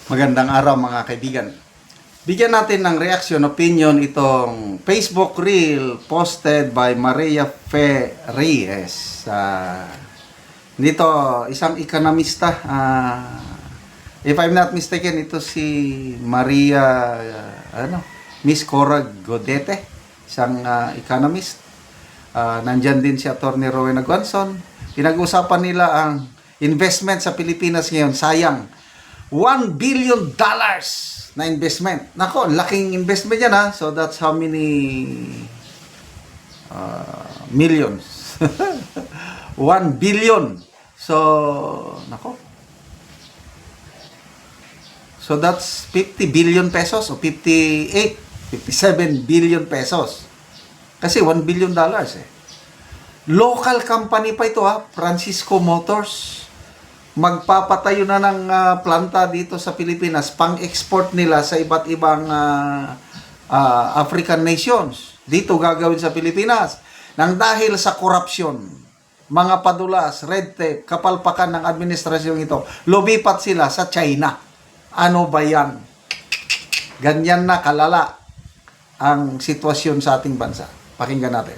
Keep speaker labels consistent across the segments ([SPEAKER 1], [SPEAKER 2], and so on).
[SPEAKER 1] Magandang araw mga kaibigan. Bigyan natin ng reaction, opinion itong Facebook Reel posted by Maria Fe Reyes. Dito, isang ekonomista. If I'm not mistaken, ito si Maria, Miss Cora Godete, isang economist. Nandyan din si Atty. Rowena Guanzon. Pinag-usapan nila ang investment sa Pilipinas ngayon. Sayang. $1 billion na investment. Nako, laking investment yan ha. So that's how many millions? 1 billion. So, nako. So that's 50 billion pesos o 57 billion pesos. Kasi $1 billion eh. Local company pa ito ha, Francisco Motors. Magpapatayo na ng planta dito sa Pilipinas, pang-export nila sa iba't ibang African nations. Dito gagawin sa Pilipinas. Nang dahil sa korupsyon, mga padulas, red tape, kapalpakan ng administrasyong ito, lumipat sila sa China. Ano ba yan? Ganyan na kalala ang sitwasyon sa ating bansa. Pakinggan natin.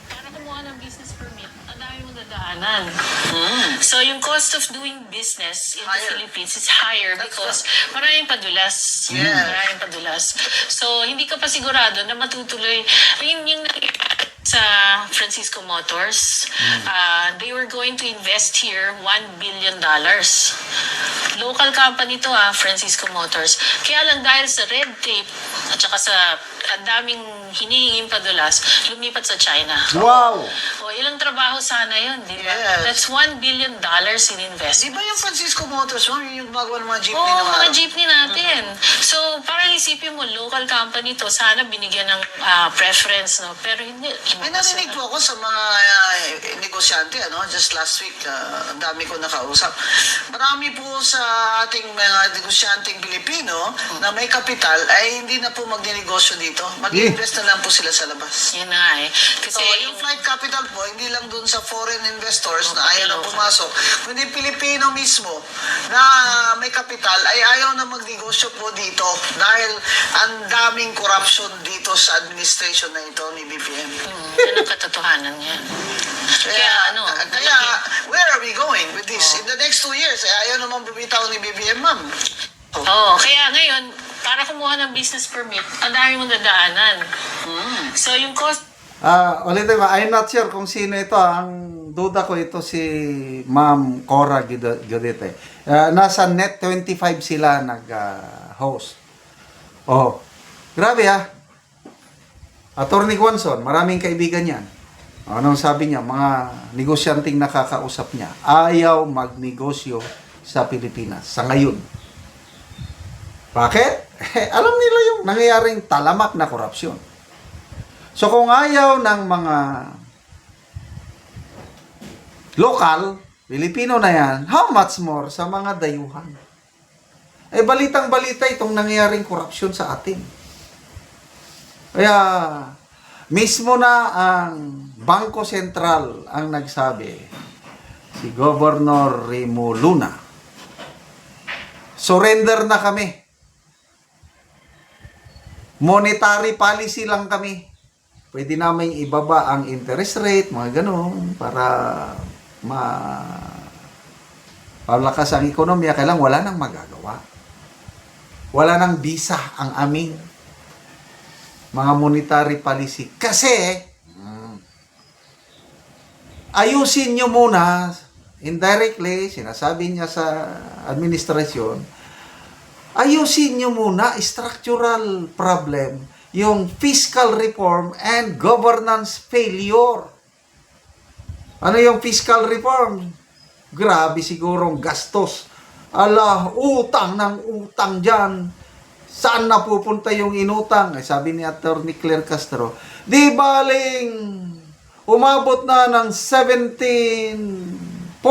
[SPEAKER 2] Para kumuha ng business permit, ang dami mong dadaanan. So, yung cost of doing business in the Philippines is higher because maraming padulas. Maraming padulas. So, hindi ka pa sigurado na matutuloy. Yun yung sa Francisco Motors. They were going to invest here $1 billion. Local company to Francisco Motors. Kaya lang dahil sa red tape at saka sa ang daming hinihinging padulas, lumipat sa China.
[SPEAKER 1] Wow!
[SPEAKER 2] O, ilang trabaho sana yun, di ba?
[SPEAKER 3] Yes.
[SPEAKER 2] That's $1 billion in investment.
[SPEAKER 3] Di ba yung Francisco Motors, yung gumagawa ng mga jeepney
[SPEAKER 2] Oo,
[SPEAKER 3] na
[SPEAKER 2] mga jeepney natin. So, parang isipin mo, local company to, sana binigyan ng preference, no? Pero hindi.
[SPEAKER 3] May narinig po ako sa mga negosyante, just last week, ang dami ko nakausap. Marami po sa ating mga negosyanteng Pilipino na may kapital ay hindi na po magninegosyo dito. Mag-invest na lang po sila sa labas.
[SPEAKER 2] Yun na nga eh. Kasi
[SPEAKER 3] So, yung flight capital po, hindi lang dun sa foreign investors na ayaw na pumasok, kundi Pilipino mismo na may kapital ay ayaw na magnegosyo po dito dahil ang daming corruption dito sa administration na ito ni BBM.
[SPEAKER 2] yan ang katotohanan yan.
[SPEAKER 3] Kaya, where are we going with this? In the next 2 years, ayaw naman bumitaw ni BBM, ma'am.
[SPEAKER 2] Oo, kaya ngayon, para kumuha ng business permit, ang dami mong dadaanan. So, yung cost
[SPEAKER 1] Ulitin ko, I'm not sure kung sino ito. Ang duda ko ito si Ma'am Cora Godete. Nasa Net 25 sila nag-host. Grabe ha. Atty. Guanzon, maraming kaibigan yan. Anong sabi niya? Mga negosyanteng nakakausap niya. Ayaw magnegosyo sa Pilipinas sa ngayon. Bakit? Alam nila yung nangyayaring talamak na korupsyon. So kung ayaw ng mga local, Pilipino na yan, how much more sa mga dayuhan? Balitang-balita itong nangyayaring korupsyon sa atin. Kaya, mismo na ang Bangko Sentral ang nagsabi, si Governor Remo Luna, surrender na kami. Monetary policy lang kami. Pwede namin ibaba ang interest rate, mga ganun, para palakas ang ekonomiya. Kailang wala nang magagawa. Wala nang visa ang aming mga monetary policy. Kasi, ayusin nyo muna, indirectly, sinasabi niya sa administrasyon, ayusin nyo muna structural problem, yung fiscal reform and governance failure. Ano yung fiscal reform? Grabe sigurong gastos. Utang ng utang dyan. Saan napupunta yung inutang? Sabi ni Atty. Claire Castro, di baling umabot na ng 17.7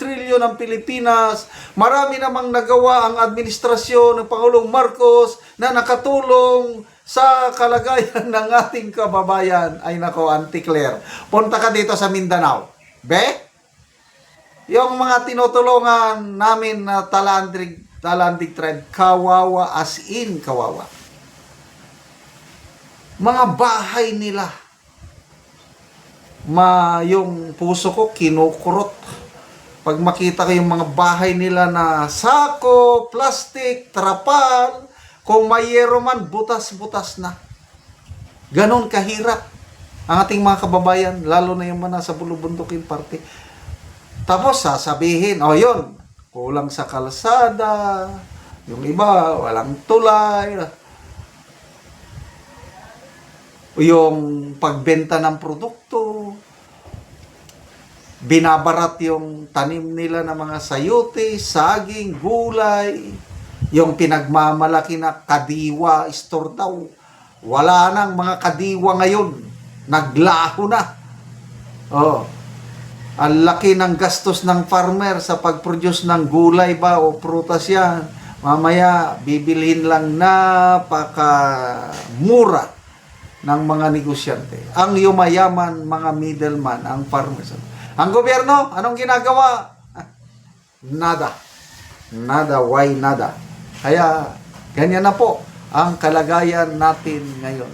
[SPEAKER 1] trillion ang Pilipinas. Marami namang nagawa ang administrasyon ng Pangulong Marcos na nakatulong sa kalagayan ng ating kababayan. Ay nako, Auntie Claire, punta ka dito sa Mindanao. Yung mga tinutulungan namin na Talandig tribe, kawawa as in kawawa. Mga bahay nila, yung puso ko kinukurot. Pag makita ko yung mga bahay nila na sako, plastic, trapal, kung may yero man, butas-butas na. Ganon kahirap ang ating mga kababayan, lalo na yung mga nasa bulubundukin parte. Tapos sasabihin, yun, kulang sa kalsada, yung iba, walang tulay, yung pagbenta ng produkto, binabarat yung tanim nila ng mga sayote, saging, gulay, yung pinagmamalaki na kadiwa, store daw. Wala nang mga kadiwa ngayon. Naglaho na. Ang laki ng gastos ng farmer sa pag-produce ng gulay ba o prutas yan. Mamaya, bibilhin lang napaka-mura ng mga negosyante. Ang yumayaman, mga middleman, ang farmers. Ang gobyerno, anong ginagawa? Nada. Nada, why nada? Kaya, ganyan na po ang kalagayan natin ngayon.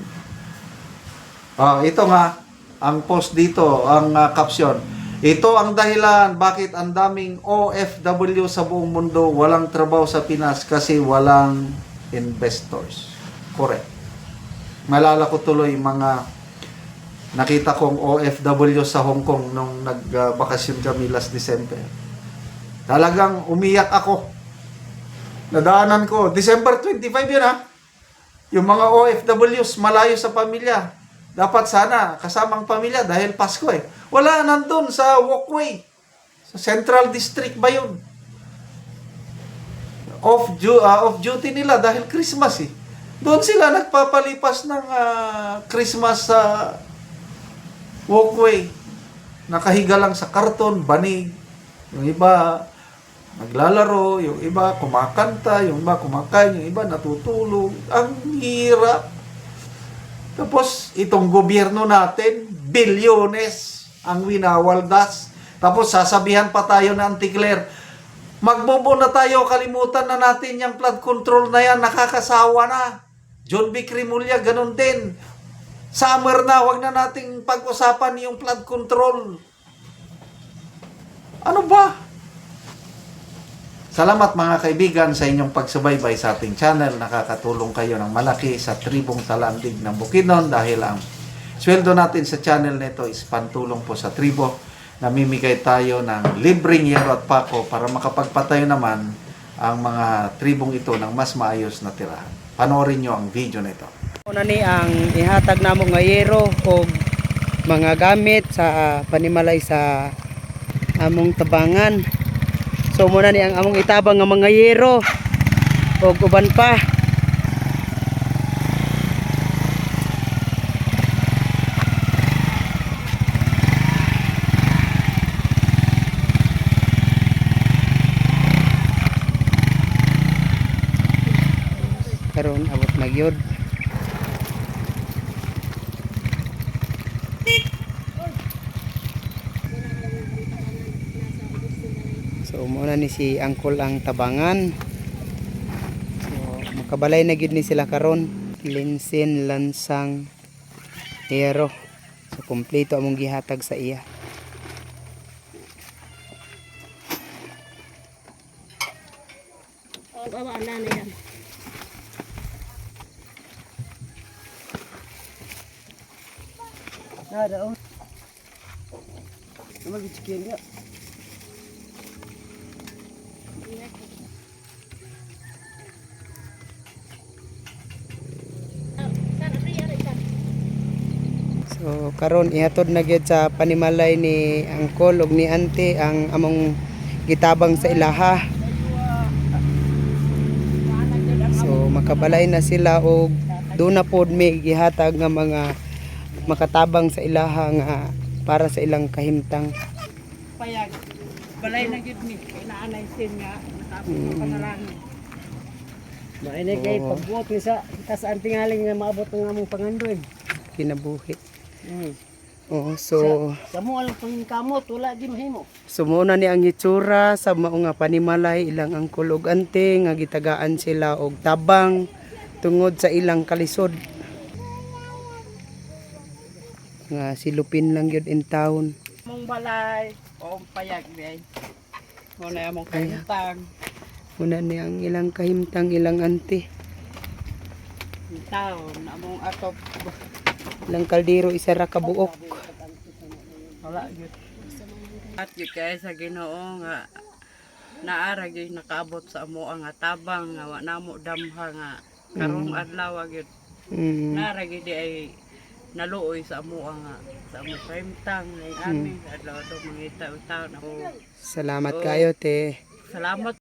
[SPEAKER 1] Ito nga, ang post dito, ang caption. Ito ang dahilan bakit ang daming OFW sa buong mundo walang trabaho sa Pinas kasi walang investors. Correct. Malala ko tuloy mga nakita kong OFW sa Hong Kong nung nagbakasyon kami last December. Talagang umiyak ako. Nadaanan ko, December 25 yun ha. Yung mga OFWs malayo sa pamilya. Dapat sana kasamang pamilya dahil Pasko eh. Wala nandun sa walkway. Sa Central District ba yun? Off duty nila dahil Christmas eh. Doon sila nagpapalipas ng Christmas sa walkway. Nakahiga lang sa karton, banig. Yung iba naglalaro, yung iba kumakanta, yung iba kumakain, yung iba natutulog. Ang hirap. Tapos itong gobyerno natin, bilyones ang winawaldas. Tapos sasabihan pa tayo na anti-Claire, magbobo na tayo, kalimutan na natin yung flood control na yan, nakakasawa na. John B. Cremulya, ganun din. Summer na, wag na nating pag-usapan yung flood control. Ano ba? Salamat mga kaibigan sa inyong pagsubaybay sa ating channel. Nakakatulong kayo ng malaki sa tribong Talandig ng Bukidnon dahil ang sweldo natin sa channel nito is pantulong po sa tribo. Namimigay tayo ng libreng yero at pako para makapagpatayo naman ang mga tribong ito ng mas maayos na tirahan. Panoorin nyo ang video na ito.
[SPEAKER 4] Una ni ang ihatag namo nga yero o mga gamit sa panimalay sa among tabangan. So muna ni ang among itabang nga mga yero o uban pa. Karon abot na gyud. So muna ni si Angkol ang tabangan. So makabalay na gyud ni sila karon. Linsin, lansang, yero. So kompleto among gihatag sa iya.
[SPEAKER 5] Bawa na yan.
[SPEAKER 4] Ada oh. Nama bikin dia. So karon ihatod na gyud sa panimalay ni Angkol ug ni Ante ang among gitabang sa ilaha. So makabalay na sila og doon na pod may gihatag nga mga makatabang sa ilaha nga para sa ilang kahimtang.
[SPEAKER 5] Payag. Balay na gyud ni inaanay sin nga natapos ang panalangin. Maine kay pagbuot ni sa tas ang tingaling nga maabot ng among pangandoy.
[SPEAKER 4] Kinabuhi. Oh, so
[SPEAKER 5] Sa mo alang pangkamot, wala di mahimo.
[SPEAKER 4] sumuna ni ang itsura sa mao nga panimalay ilang ang kulog ante nga gitagaan sila og tabang tungod sa ilang kalisod. Nga silupin lang yun in town.
[SPEAKER 5] Mong balay, o payag biyay. Muna among kahintang.
[SPEAKER 4] Muna ni ang ilang kahimtang ilang ante.
[SPEAKER 5] Taon, among atop.
[SPEAKER 4] Ilang kaldero isa ra ka buok.
[SPEAKER 5] Wala yun. At yun kaya sa Ginoo nga naara gyud nakaabot sa amo nga tabang nga wa namo damha nga karong adlaw gyud
[SPEAKER 4] Mm.
[SPEAKER 5] naara gyud ay naluoy sa amo nga sa amo kahimtang ngay ami adlaw to mangita taon ako.
[SPEAKER 4] Salamat kayo te.
[SPEAKER 5] Salamat